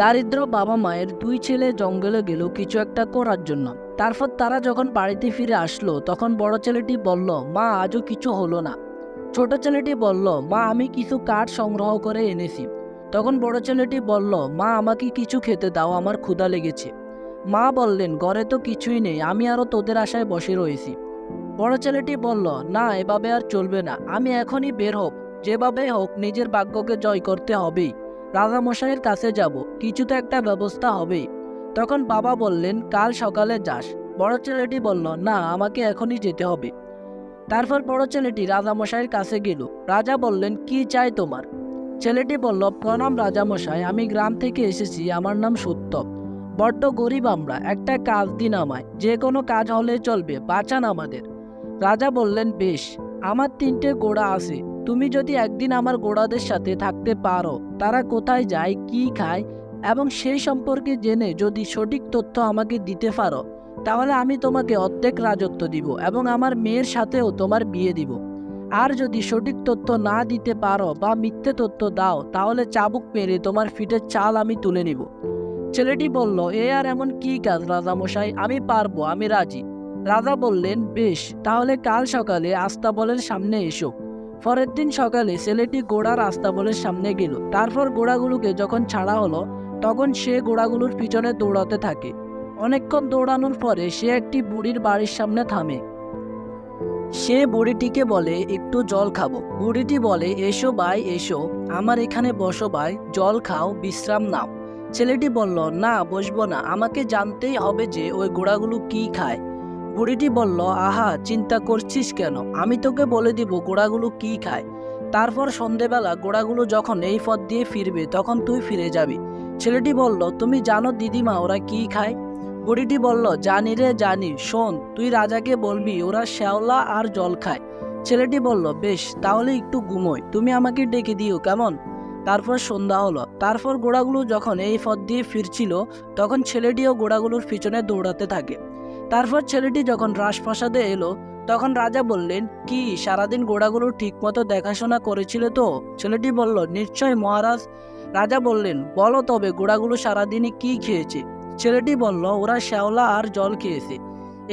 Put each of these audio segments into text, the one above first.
দারিদ্র বাবা মায়ের দুই ছেলে জঙ্গলে গেল কিছু একটা করার জন্য। তারপর তারা যখন বাড়িতে ফিরে আসলো তখন বড় ছেলেটি বলল, মা আজও কিছু হলো না। ছোট ছেলেটি বলল, মা আমি কিছু কাঠ সংগ্রহ করে এনেছি। তখন বড় ছেলেটি বলল, মা আমাকে কিছু খেতে দাও, আমার ক্ষুধা লেগেছে। মা বললেন, ঘরে তো কিছুই নেই, আমি আরো তোদের আশায় বসে রয়েছি। বড় ছেলেটি বলল, না এভাবে আর চলবে না, আমি এখনই বের হব, যেভাবে হোক নিজের ভাগ্যকে জয় করতে হবেই। রাজামশাইয়ের কাছে যাব, কিছু তো একটা ব্যবস্থা হবেই। তখন বাবা বললেন, কাল সকালে যাস। বড় ছেলেটি বলল, না আমাকে এখনই যেতে হবে। তারপর বড় ছেলেটি রাজামশাইয়ের কাছে গেল। রাজা বললেন, কি চাই তোমার? ছেলেটি বলল, প্রণাম রাজামশাই, আমি গ্রাম থেকে এসেছি, আমার নাম সত্য। বড্ড গরিব আমরা, একটা কাজ দিন আমায়, যে কোনো কাজ হলে চলবে, বাঁচান আমাদের। রাজা বললেন, বেশ, আমার 3টে ঘোড়া আছে, তুমি যদি একদিন আমার ঘোড়াদের সাথে থাকতে পারো, তারা কোথায় যায়, কি খায় এবং সেই সম্পর্কে জেনে যদি সঠিক তথ্য আমাকে দিতে পারো, তাহলে আমি তোমাকে অর্ধেক রাজত্ব দিব এবং আমার মেয়ের সাথেও তোমার বিয়ে দিব। আর যদি সঠিক তথ্য না দিতে পারো বা মিথ্যে তথ্য দাও, তাহলে চাবুক মেরে তোমার পিঠের চাল আমি তুলে নিব। ছেলেটি বলল, এ আর এমন কি কাজ রাজামশাই, আমি পারবো, আমি রাজি। রাজা বললেন, বেশ, তাহলে কাল সকালে আস্তাবলের সামনে এসো। পরের দিন সকালে ছেলেটি ঘোড়ার আস্তাবলের সামনে গেল। তারপর ঘোড়াগুলোকে যখন ছাড়া হলো তখন সে ঘোড়াগুলোর পিছনে দৌড়াতে থাকে। অনেকক্ষণ দৌড়ানোর পরে সে একটি বুড়ির বাড়ির সামনে থামে। সে বুড়িটিকে বলে, একটু জল খাবো। বুড়িটি বলে, এসো ভাই এসো, আমার এখানে বসো ভাই, জল খাও, বিশ্রাম নাও। ছেলেটি বলল, না বসবো না, আমাকে জানতেই হবে যে ওই ঘোড়াগুলো কি খায়। বুড়িটি বলল, আহা চিন্তা করছিস কেন, আমি তোকে বলে দিব ঘোড়াগুলো কি খায়। তারপর সন্ধেবেলা ঘোড়াগুলো যখন এই পথ দিয়ে ফিরবে তখন তুই ফিরে যাবি। ছেলেটি বলল, তুমি জানো দিদিমা ওরা কি খায়? বুড়িটি বলল, জানি রে জানি, শোন, তুই রাজাকে বলবি ওরা শ্যাওলা আর জল খায়। ছেলেটি বলল, বেশ, তাহলে একটু ঘুমোই, তুমি আমাকে ডেকে দিও কেমন। তারপর সন্ধ্যা হলো। তারপর ঘোড়াগুলো যখন এই পথ দিয়ে ফিরছিল তখন ছেলেটিও ঘোড়াগুলোর পিছনে দৌড়াতে থাকে। তারপর ছেলেটি যখন রাজপ্রাসাদে এলো তখন রাজা বললেন, কি সারাদিন ঘোড়াগুলো ঠিক মতো দেখাশোনা করেছিল তো? ছেলেটি বলল, নিশ্চয় মহারাজ। রাজা বললেন, বলো তবে ঘোড়াগুলো সারাদিনে কি খেয়েছে? ছেলেটি বলল, ওরা শ্যাওলা আর জল খেয়েছে।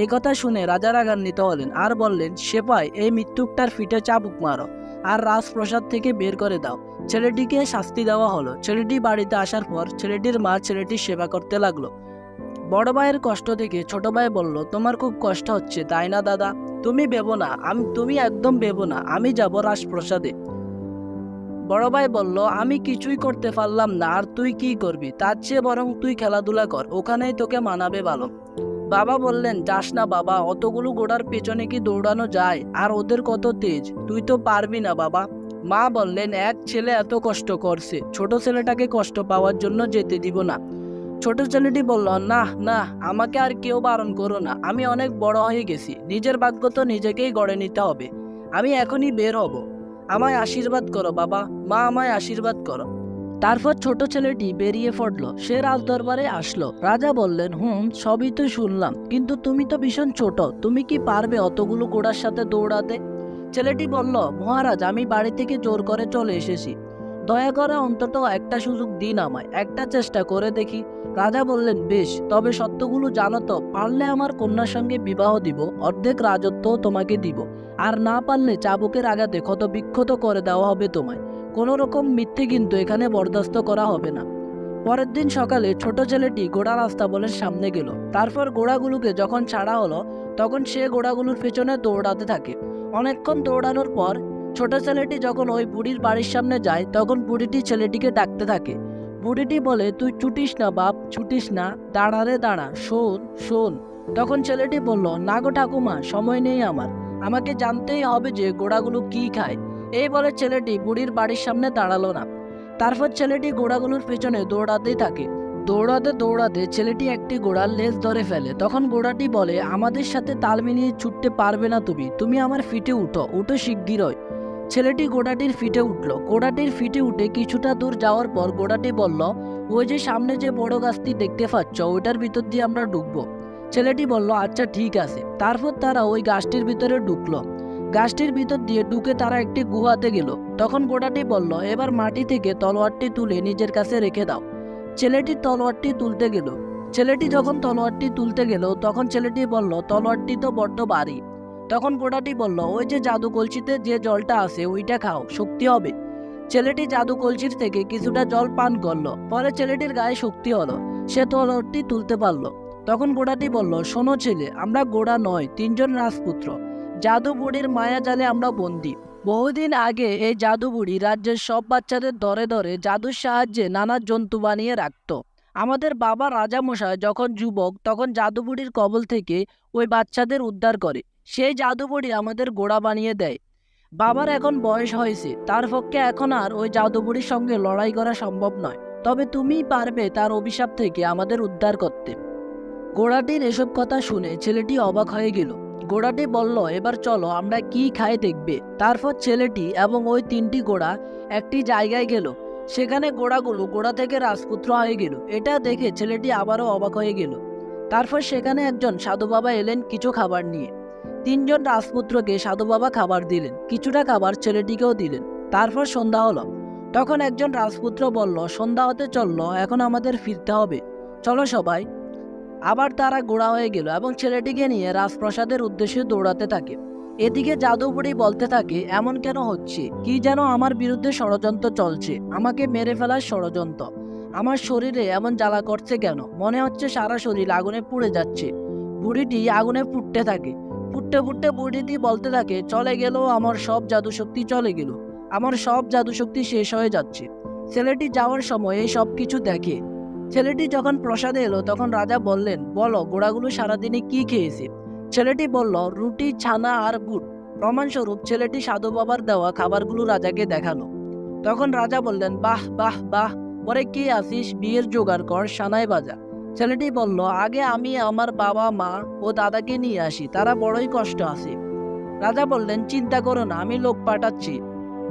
এই কথা শুনে রাজা রাগান্বিত হলেন আর বললেন, সেপাই এই মৃত্যুকটার পিঠে চাবুক মারো আর রাজপ্রাসাদ থেকে বের করে দাও। ছেলেটিকে শাস্তি দেওয়া হলো। ছেলেটি বাড়িতে আসার পর ছেলেটির মা ছেলেটির সেবা করতে লাগলো। বড় ভাইয়ের কষ্ট দেখে ছোট ভাই বলল, তোমার খুব কষ্ট হচ্ছে তাই না দাদা? তুমি ভেবো না, তুমি একদম ভেবো না, আমি যাব রাজপ্রাসাদে। বড় ভাই বলল, আমি কিছুই করতে পারলাম না, আর তুই কি করবি? তার চেয়ে বরং তুই খেলাধুলা কর, ওখানেই তোকে মানাবে ভালো। বাবা বললেন, যাস না বাবা, অতগুলো ঘোড়ার পেছনে কি দৌড়ানো যায়? আর ওদের কত তেজ, তুই তো পারবি না বাবা। মা বললেন, এক ছেলে এত কষ্ট করছে, ছোট ছেলেটাকে কষ্ট পাওয়ার জন্য যেতে দিব না। ছোট ছেলেটি বলল, না না, আমাকে আর কেউ বারণ করো না, আমি অনেক বড় হয়ে গেছি, নিজের ভাগ্য তো নিজেকেই গড়ে নিতে হবে, আমি এখনই বের হব। আমায় আশীর্বাদ করো বাবা, মা আমায় আশীর্বাদ করো। তারপর ছোট ছেলেটি বেরিয়ে পড়ল। সে রাজদরবারে আসলো। রাজা বললেন, সবই তো শুনলাম, কিন্তু তুমি তো ভীষণ ছোট, তুমি কি পারবে অতগুলো ঘোড়ার সাথে দৌড়াতে? ছেলেটি বলল, মহারাজ আমি বাড়ি থেকে জোর করে চলে এসেছি, দয়া করে অন্তত একটা সুযোগ দিন আমায়, একটা চেষ্টা করে দেখি। রাজা বললেন, বেশ, তবে সত্যগুলো জানো তো? পারলে আমার কন্যার সঙ্গে বিবাহ দিব, অর্ধেক রাজত্বও তোমাকে দিব, আর না পারলে চাবুকের আঘাতে ক্ষত বিক্ষত করে দেওয়া হবে তোমায়। কোনো রকম মিথ্যে কিন্তু এখানে বরদাস্ত করা হবে না। পরের দিন সকালে ছোট ছেলেটি ঘোড়ার আস্তাবলের সামনে গেল। তারপর ঘোড়াগুলোকে যখন ছাড়া হলো তখন সে ঘোড়াগুলোর পেছনে দৌড়াতে থাকে। অনেকক্ষণ দৌড়ানোর পর ছোট ছেলেটি যখন ওই বুড়ির বাড়ির সামনে যায় তখন বুড়িটি ছেলেটিকে ডাকতে থাকে। বুড়িটি বলে, তুই ছুটিস না বাপ, ছুটিস না, দাঁড়া রে দাঁড়া, শোন শোন। তখন ছেলেটি বলল, না গো ঠাকুমা, সময় নেই আমার, আমাকে জানতেই হবে যে ঘোড়াগুলো কি খায়। এই বলে ছেলেটি বুড়ির বাড়ির সামনে দাঁড়ালো না। তারপর ছেলেটি ঘোড়াগুলোর পেছনে দৌড়াতেই থাকে। দৌড়াতে দৌড়াতে ছেলেটি একটি ঘোড়ার লেজ ধরে ফেলে। তখন ঘোড়াটি বলে, আমাদের সাথে তাল মিলিয়ে ছুটতে পারবে না তুমি, তুমি আমার ফিটে উঠো, উঠো শিগগিরই। ছেলেটি ঘোড়াটির ফিটে উঠল। ঘোড়াটির ফিটে উঠে কিছুটা দূর যাওয়ার পর ঘোড়াটি বলল, ওই যে সামনে যে বড় গাছটি দেখতে পাচ্ছ, ওইটার ভিতর দিয়ে আমরা ঢুকবো। ছেলেটি বলল, আচ্ছা ঠিক আছে। তারপর তারা ওই গাছটির ভিতরে ঢুকলো। গাছটির ভিতর দিয়ে ঢুকে তারা একটি গুহাতে গেল। তখন ঘোড়াটি বলল, এবার মাটি থেকে তলোয়ারটি তুলে নিজের কাছে রেখে দাও। ছেলেটি তলোয়ারটি তুলতে গেল। ছেলেটি যখন তলোয়ারটি তুলতে গেল তখন ছেলেটি বলল, তলোয়ারটি তো বড্ড ভারী। তখন ঘোড়াটি বলল, ওই যে জাদু কলসিতে যে জলটা আছে ওইটা খাও, শক্তি হবে। ছেলেটি জাদু কলসির থেকে কিছুটা জল পান করলো, পরে ছেলেটির গায়ে শক্তি হলো, সে তলোয়ারটি তুলতে পারলো। তখন ঘোড়াটি বলল, শোনো ছেলে, আমরা ঘোড়া নয়, তিনজন রাজপুত্র। জাদু বুড়ির মায়া জালে আমরা বন্দী। বহুদিন আগে এই জাদু বুড়ি রাজ্যের সব বাচ্চাদের ধরে ধরে জাদুর সাহায্যে নানা জন্তু বানিয়ে রাখতো। আমাদের বাবা রাজামশাই যখন যুবক তখন জাদু বুড়ির কবল থেকে ওই বাচ্চাদের উদ্ধার করে। সেই জাদু বুড়ি আমাদের ঘোড়া বানিয়ে দেয়। বাবার এখন বয়স হয়েছে, তার পক্ষে এখন আর ওই জাদু বুড়ির সঙ্গে লড়াই করা সম্ভব নয়। তবে তুমিই পারবে তার অভিশাপ থেকে আমাদের উদ্ধার করতে। ঘোড়াটির এসব কথা শুনে ছেলেটি অবাক হয়ে গেল। ঘোড়াটি বলল, এবার চলো আমরা কি খাই দেখবে। তারপর ছেলেটি এবং ওই তিনটি ঘোড়া একটি জায়গায় গেল। সেখানে ঘোড়াগুলো ঘোড়া থেকে রাজপুত্র হয়ে গেল। এটা দেখে ছেলেটি আবারও অবাক হয়ে গেল। তারপর সেখানে একজন সাধু বাবা এলেন কিছু খাবার নিয়ে। তিনজন রাজপুত্রকে সাধু বাবা খাবার দিলেন, কিছুটা খাবার ছেলেটিকেও দিলেন। তারপর সন্ধ্যা হলো। তখন একজন রাজপুত্র বলল, সন্ধ্যা হতে চললো, এখন আমাদের ফিরতে হবে, চলো সবাই। আবার তারা ঘোড়া হয়ে গেল এবং ছেলেটিকে নিয়ে রাজপ্রাসাদের উদ্দেশ্যে দৌড়াতে থাকে। এদিকে জাদু বুড়ি বলতে থাকে, এমন কেন হচ্ছে, কি যেন আমার বিরুদ্ধে ষড়যন্ত্র চলছে, আমাকে মেরে ফেলার ষড়যন্ত্র। আমার শরীরে এমন জ্বালা করছে কেন, মনে হচ্ছে সারা শরীর আগুনে পুড়ে যাচ্ছে। বুড়িটি আগুনে ফুটতে থাকে। ফুটতে ফুটতে বুড়িটি বলতে থাকে, চলে গেল আমার সব জাদুশক্তি, চলে গেল আমার সব জাদুশক্তি, শেষ হয়ে যাচ্ছে। ছেলেটি যাওয়ার সময় এই সব কিছু দেখে। ছেলেটি যখন প্রসাদে এলো তখন রাজা বললেন, বলো ঘোড়াগুলো সারাদিনে কি খেয়েছে। ছেলেটি বলল, রুটি, ছানা আর গুড়। প্রমাণস্বরূপ ছেলেটি সাধু বাবার দেওয়া খাবারগুলো রাজাকে দেখালো। তখন রাজা বললেন, বাহ বাহ বাহ, পরে কি আসিস, বিয়ের জোগাড় কর, সানাই বাজা। ছেলেটি বলল, আগে আমি আমার বাবা মা ও দাদাকে নিয়ে আসি, তারা বড়ই কষ্ট আছে। রাজা বললেন, চিন্তা করো না, আমি লোক পাঠাচ্ছি,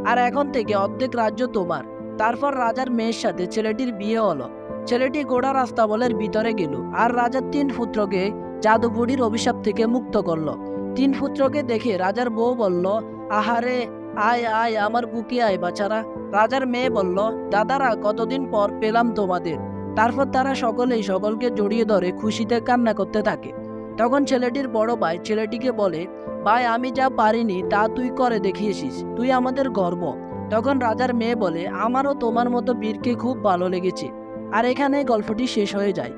আর এখন থেকে অর্ধেক রাজ্য তোমার। তারপর রাজার মেয়ের সাথে ছেলেটির বিয়ে হলো। ছেলেটি গোড়া রাস্তাবলের ভিতরে গেল আর রাজার তিন পুত্রকে জাদু বুড়ির অভিশাপ থেকে মুক্ত করলো। তিন পুত্রকে দেখে রাজার বউ বলল, আহারে, আয় আয় আমার বুকে আয় বাছারা। রাজার মেয়ে বলল, দাদারা, কতদিন পর পেলাম তোমাদের। তারপর তারা সকলেই সকলকে জড়িয়ে ধরে খুশিতে কান্না করতে থাকে। তখন ছেলেটির বড় ভাই ছেলেটিকে বলে, ভাই, আমি যা পারিনি তা তুই করে দেখিয়েছিস, তুই আমাদের গর্ব। তখন রাজার মেয়ে বলে, আমারও তোমার মতো বীরকে খুব ভালো লেগেছে। আর এখানে গল্পটি শেষ হয়ে যায়।